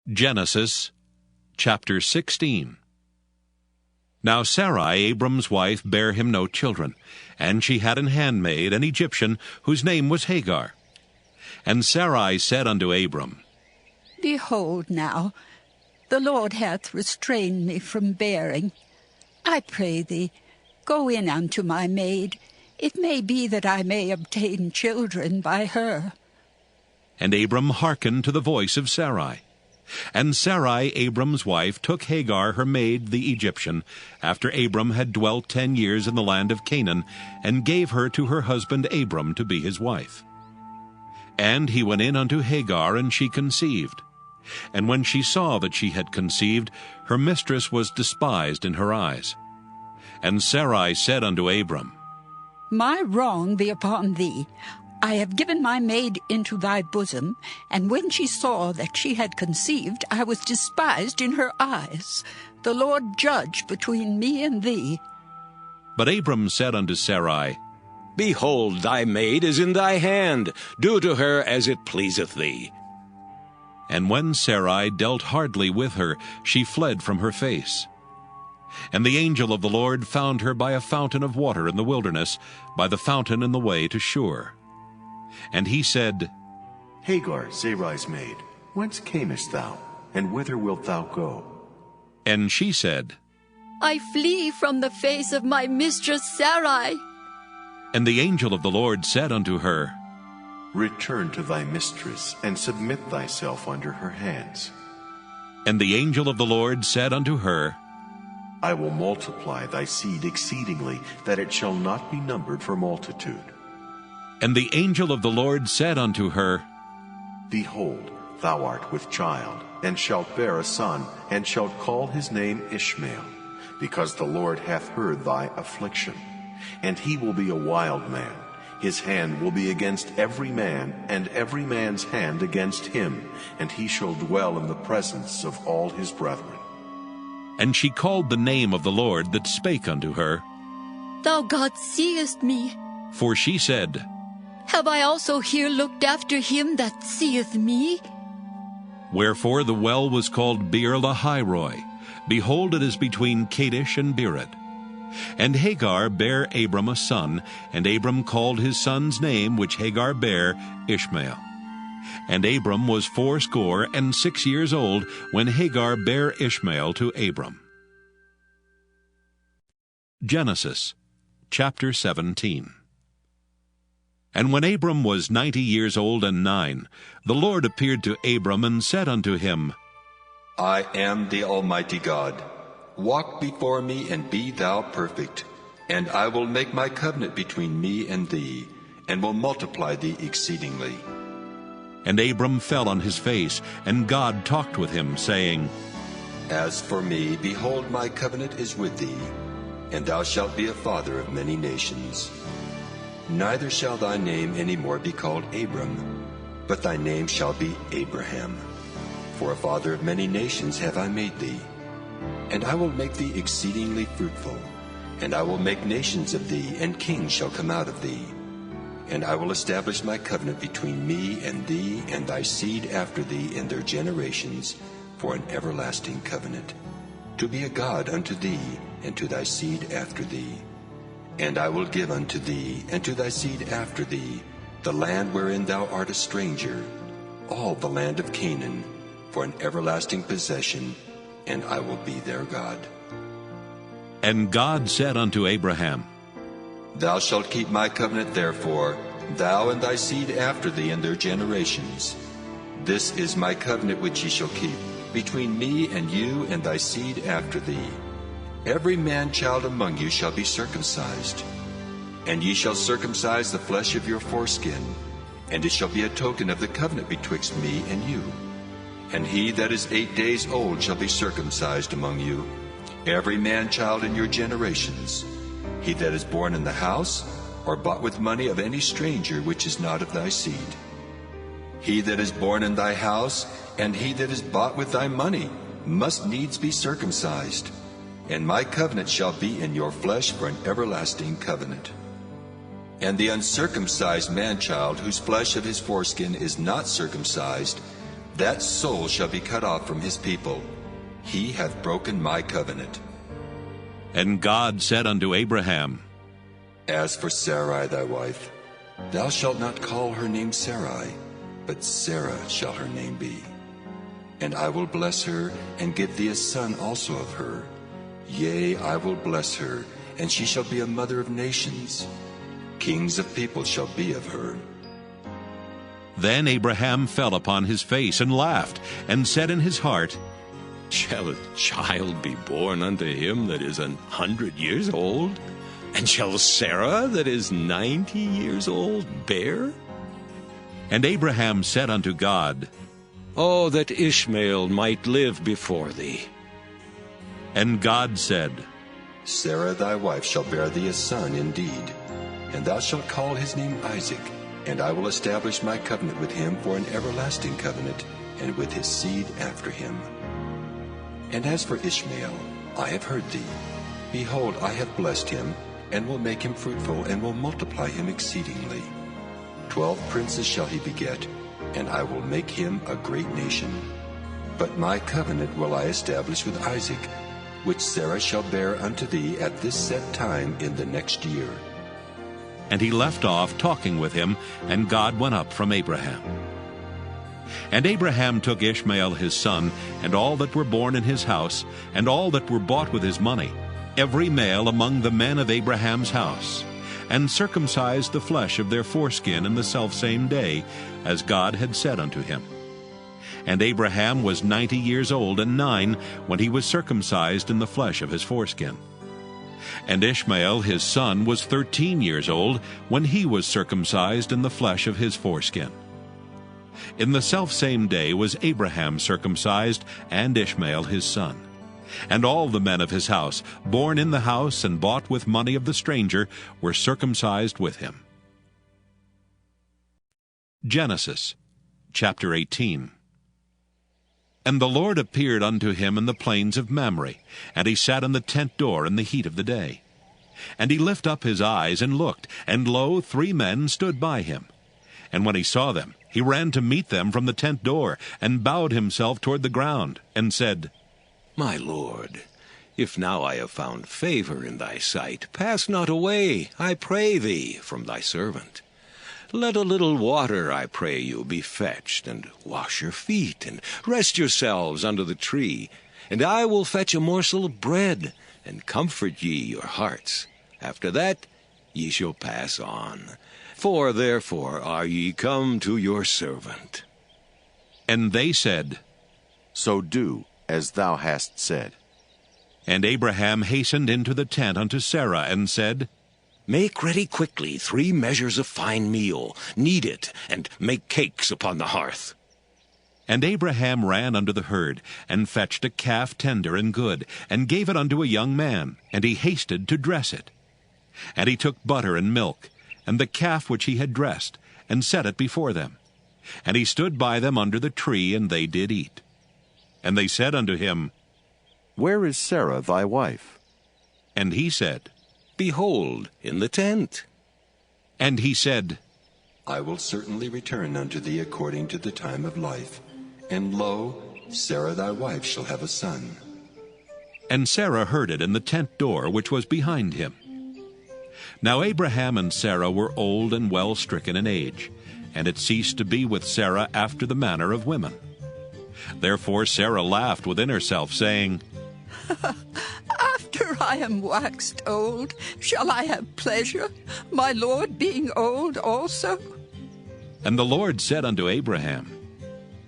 Genesis chapter 16. Now Sarai, Abram's wife, bare him no children, and she had an handmaid, an Egyptian, whose name was Hagar. And Sarai said unto Abram, Behold now, the Lord hath restrained me from bearing. I pray thee, go in unto my maid. It may be that I may obtain children by her. And Abram hearkened to the voice of Sarai. And Sarai, Abram's wife, took Hagar her maid the Egyptian, after Abram had dwelt 10 years in the land of Canaan, and gave her to her husband Abram to be his wife. And he went in unto Hagar, and she conceived. And when she saw that she had conceived, her mistress was despised in her eyes. And Sarai said unto Abram, My wrong be upon thee. I have given my maid into thy bosom, and when she saw that she had conceived, I was despised in her eyes. The Lord judge between me and thee. But Abram said unto Sarai, Behold, thy maid is in thy hand. Do to her as it pleaseth thee. And when Sarai dealt hardly with her, she fled from her face. And the angel of the Lord found her by a fountain of water in the wilderness, by the fountain in the way to Shur. And he said, Hagar, Sarai's maid, whence camest thou, and whither wilt thou go? And she said, I flee from the face of my mistress Sarai. And the angel of the Lord said unto her, Return to thy mistress, and submit thyself under her hands. And the angel of the Lord said unto her, I will multiply thy seed exceedingly, that it shall not be numbered for multitude. And the angel of the Lord said unto her, Behold, thou art with child, and shalt bear a son, and shalt call his name Ishmael, because the Lord hath heard thy affliction. And he will be a wild man. His hand will be against every man, and every man's hand against him, and he shall dwell in the presence of all his brethren. And she called the name of the Lord that spake unto her. Thou God seest me. For she said, Have I also here looked after him that seeth me? Wherefore the well was called Beer-lahai-roi. Behold, it is between Kadesh and Bered. And Hagar bare Abram a son, and Abram called his son's name, which Hagar bare, Ishmael. And Abram was 86 years old when Hagar bare Ishmael to Abram. Genesis chapter 17. And when Abram was 90 years old and 9, the Lord appeared to Abram and said unto him, I am the Almighty God. Walk before me and be thou perfect, and I will make my covenant between me and thee, and will multiply thee exceedingly. And Abram fell on his face, and God talked with him, saying, As for me, behold, my covenant is with thee, and thou shalt be a father of many nations. Neither shall thy name any more be called Abram, but thy name shall be Abraham. For a father of many nations have I made thee. And I will make thee exceedingly fruitful, and I will make nations of thee, and kings shall come out of thee. And I will establish my covenant between me and thee and thy seed after thee in their generations, for an everlasting covenant, to be a God unto thee, and to thy seed after thee. And I will give unto thee, and to thy seed after thee, the land wherein thou art a stranger, all the land of Canaan, for an everlasting possession, and I will be their God. And God said unto Abraham, Thou shalt keep my covenant therefore, thou and thy seed after thee in their generations. This is my covenant which ye shall keep, between me and you and thy seed after thee. Every man-child among you shall be circumcised. And ye shall circumcise the flesh of your foreskin, and it shall be a token of the covenant betwixt me and you. And he that is 8 days old shall be circumcised among you, every man-child in your generations. He that is born in the house, or bought with money of any stranger which is not of thy seed. He that is born in thy house, and he that is bought with thy money, must needs be circumcised. And my covenant shall be in your flesh for an everlasting covenant. And the uncircumcised man-child, whose flesh of his foreskin is not circumcised, that soul shall be cut off from his people. He hath broken my covenant. And God said unto Abraham, As for Sarai thy wife, thou shalt not call her name Sarai, but Sarah shall her name be. And I will bless her, and give thee a son also of her. Yea, I will bless her, and she shall be a mother of nations. Kings of people shall be of her. Then Abraham fell upon his face and laughed, and said in his heart, Shall a child be born unto him that is 100 years old? And shall Sarah that is 90 years old bear? And Abraham said unto God, Oh, that Ishmael might live before thee. And God said, Sarah thy wife shall bear thee a son indeed, and thou shalt call his name Isaac, and I will establish my covenant with him for an everlasting covenant, and with his seed after him. And as for Ishmael, I have heard thee. Behold, I have blessed him, and will make him fruitful, and will multiply him exceedingly. 12 princes shall he beget, and I will make him a great nation. But my covenant will I establish with Isaac, which Sarah shall bear unto thee at this set time in the next year. And he left off talking with him, and God went up from Abraham. And Abraham took Ishmael his son, and all that were born in his house, and all that were bought with his money, every male among the men of Abraham's house, and circumcised the flesh of their foreskin in the selfsame day, as God had said unto him. And Abraham was 90 years old and 9 when he was circumcised in the flesh of his foreskin. And Ishmael his son was 13 years old when he was circumcised in the flesh of his foreskin. In the selfsame day was Abraham circumcised, and Ishmael his son. And all the men of his house, born in the house and bought with money of the stranger, were circumcised with him. Genesis chapter 18. And the Lord appeared unto him in the plains of Mamre, and he sat in the tent door in the heat of the day. And he lifted up his eyes and looked, and lo, 3 men stood by him. And when he saw them, he ran to meet them from the tent door, and bowed himself toward the ground, and said, My Lord, if now I have found favor in thy sight, pass not away, I pray thee, from thy servant. Let a little water, I pray you, be fetched, and wash your feet, and rest yourselves under the tree, and I will fetch a morsel of bread, and comfort ye your hearts. After that ye shall pass on. For therefore are ye come to your servant. And they said, So do as thou hast said. And Abraham hastened into the tent unto Sarah, and said, Make ready quickly 3 measures of fine meal, knead it, and make cakes upon the hearth. And Abraham ran unto the herd, and fetched a calf tender and good, and gave it unto a young man, and he hasted to dress it. And he took butter and milk, and the calf which he had dressed, and set it before them. And he stood by them under the tree, and they did eat. And they said unto him, Where is Sarah thy wife? And he said, Behold, in the tent. And he said, I will certainly return unto thee according to the time of life. And lo, Sarah thy wife shall have a son. And Sarah heard it in the tent door which was behind him. Now Abraham and Sarah were old and well stricken in age, and it ceased to be with Sarah after the manner of women. Therefore Sarah laughed within herself, saying, After I am waxed old, shall I have pleasure, my Lord being old also? And the Lord said unto Abraham,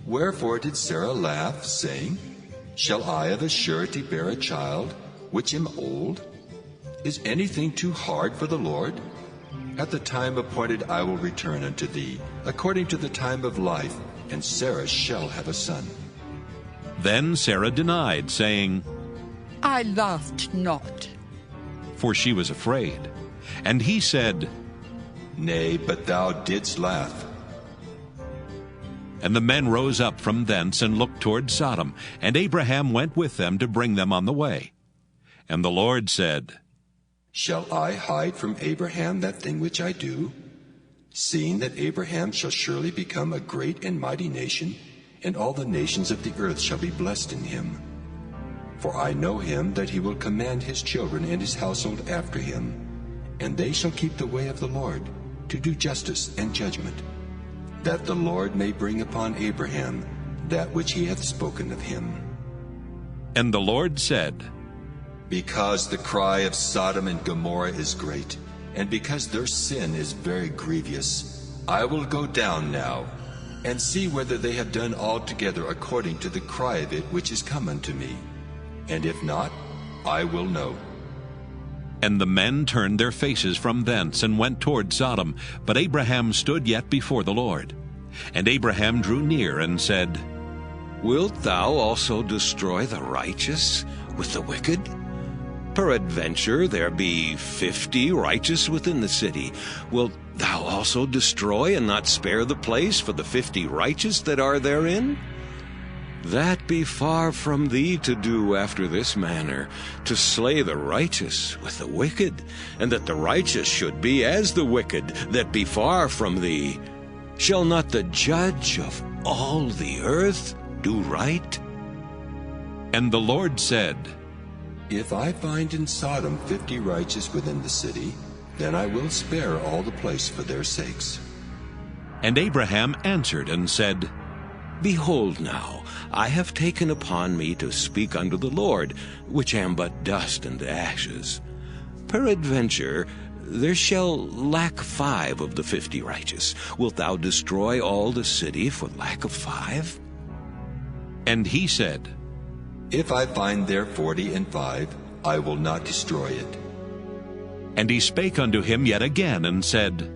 Wherefore did Sarah laugh, saying, Shall I of a surety bear a child, which am old? Is anything too hard for the Lord? At the time appointed I will return unto thee, according to the time of life, and Sarah shall have a son. Then Sarah denied, saying, I laughed not. For she was afraid. And he said, Nay, but thou didst laugh. And the men rose up from thence and looked toward Sodom, and Abraham went with them to bring them on the way. And the Lord said, Shall I hide from Abraham that thing which I do? Seeing that Abraham shall surely become a great and mighty nation, and all the nations of the earth shall be blessed in him. For I know him that he will command his children and his household after him, and they shall keep the way of the Lord, to do justice and judgment, that the Lord may bring upon Abraham that which he hath spoken of him. And the Lord said, Because the cry of Sodom and Gomorrah is great, and because their sin is very grievous, I will go down now, and see whether they have done altogether according to the cry of it which is come unto me. And if not, I will know. And the men turned their faces from thence, and went toward Sodom. But Abraham stood yet before the Lord. And Abraham drew near, and said, Wilt thou also destroy the righteous with the wicked? Peradventure there be 50 righteous within the city. Wilt thou also destroy and not spare the place for the 50 righteous that are therein? That be far from thee to do after this manner, to slay the righteous with the wicked, and that the righteous should be as the wicked, that be far from thee. Shall not the judge of all the earth do right? And the Lord said, If I find in Sodom 50 righteous within the city, then I will spare all the place for their sakes. And Abraham answered and said, Behold now, I have taken upon me to speak unto the Lord, which am but dust and ashes. Peradventure there shall lack 5 of the 50 righteous. Wilt thou destroy all the city for lack of 5? And he said, If I find there 40 and 5, I will not destroy it. And he spake unto him yet again, and said,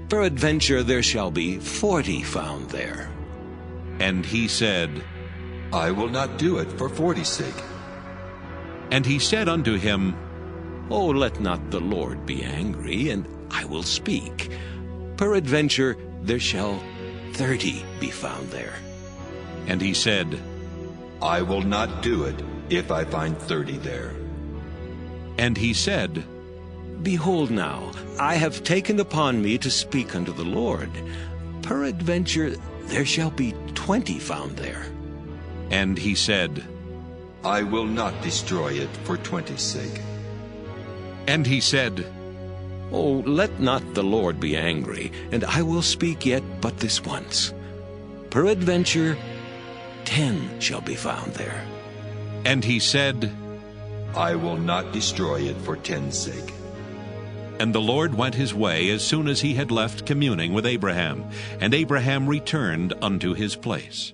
Peradventure there shall be 40 found there. And he said, I will not do it for 40's sake. And he said unto him, Oh, let not the Lord be angry, and I will speak. Peradventure there shall 30 be found there. And he said, I will not do it if I find 30 there. And he said, Behold now, I have taken upon me to speak unto the Lord. Peradventure there shall be 20 found there. And he said, I will not destroy it for 20's sake. And he said, Oh, let not the Lord be angry, and I will speak yet but this once. Peradventure 10 shall be found there. And he said, I will not destroy it for 10's sake. And the Lord went his way as soon as he had left communing with Abraham, and Abraham returned unto his place.